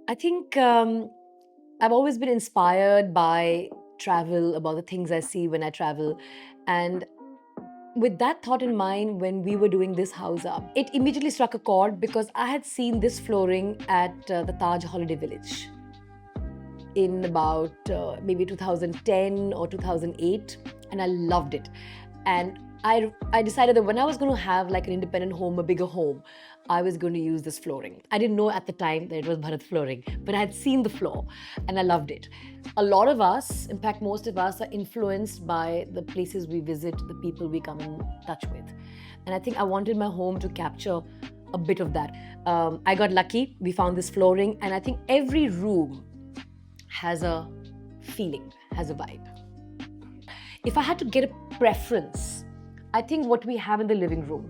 I think I've always been inspired by travel, about the things I see when I travel. And with that thought in mind, when we were doing this house up, it immediately struck a chord because I had seen this flooring at the Taj Holiday Village in about maybe 2010 or 2008, and I loved it. And I decided that when I was going to have like an independent home, a bigger home, I was going to use this flooring. I didn't know at the time that it was Bharat Flooring, but I had seen the floor and I loved it. A lot of us, in fact, most of us, are influenced by the places we visit, the people we come in touch with. And I think I wanted my home to capture a bit of that. I got lucky. We found this flooring, and I think every room has a feeling, has a vibe. If I had to get a preference, I think what we have in the living room,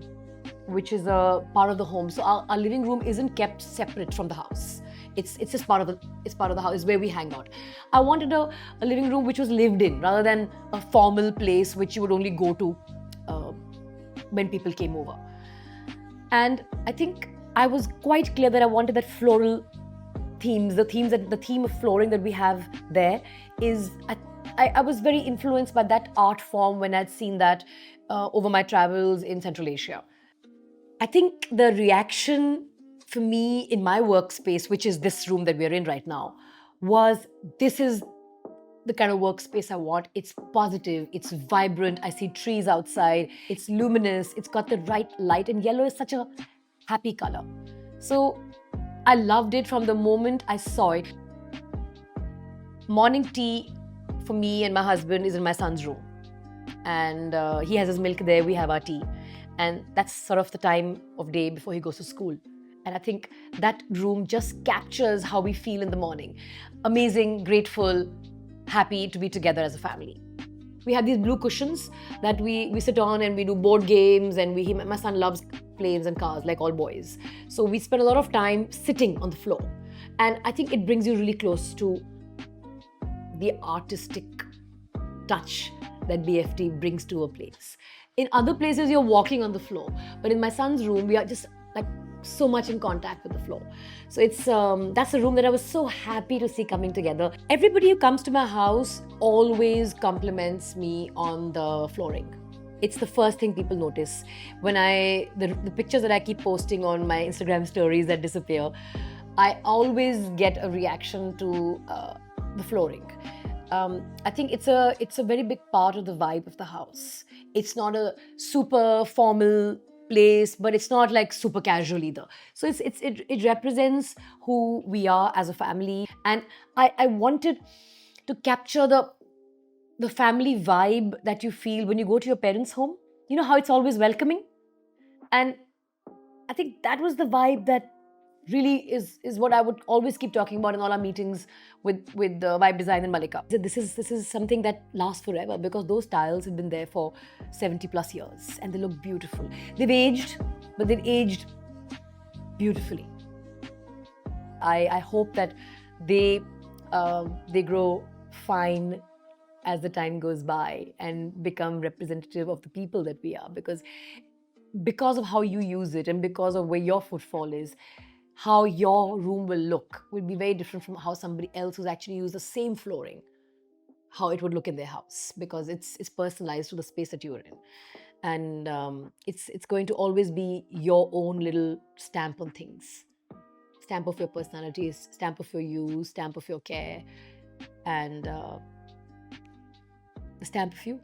which is a part of the home. So our living room isn't kept separate from the house. It's just part of the house. It's where we hang out. I wanted a living room which was lived in rather than a formal place which you would only go to uh, when people came over. And I think I was quite clear that I wanted that floral the theme of flooring that we have there is I was very influenced by that art form when I'd seen that over my travels in Central Asia. I think the reaction for me in my workspace, which is this room that we're in right now, was this is the kind of workspace I want. It's positive, it's vibrant. I see trees outside, it's luminous, it's got the right light, and yellow is such a happy color. So I loved it from the moment I saw it. Morning tea for me and my husband is in my son's room. And he has his milk there, we have our tea. And that's sort of the time of day before he goes to school. And I think that room just captures how we feel in the morning. Amazing, grateful, happy to be together as a family. We have these blue cushions that we sit on and we do board games, and my son loves planes and cars like all boys. So we spend a lot of time sitting on the floor. And I think it brings you really close to the artistic touch that BFT brings to a place. In other places, you're walking on the floor, but in my son's room, we are just like so much in contact with the floor. So that's a room that I was so happy to see coming together. Everybody who comes to my house always compliments me on the flooring. It's the first thing people notice. When the pictures that I keep posting on my Instagram stories that disappear, I always get a reaction to the flooring. I think it's a very big part of the vibe of the house. It's not a super formal place, but it's not like super casual either. So it represents who we are as a family, and I wanted to capture the family vibe that you feel when you go to your parents' home. You know how it's always welcoming, and I think that was the vibe that really is what I would always keep talking about in all our meetings with Vibe Design and Malika. This is something that lasts forever because those tiles have been there for 70 plus years and they look beautiful. They've aged, but they've aged beautifully. I hope that they grow fine as the time goes by and become representative of the people that we are, because of how you use it and because of where your footfall is, how your room will be very different from how somebody else who's actually used the same flooring, how it would look in their house, because it's personalized to the space that you're in. And it's going to always be your own little stamp on things. Stamp of your personality, stamp of your use, stamp of your care, and the stamp of you.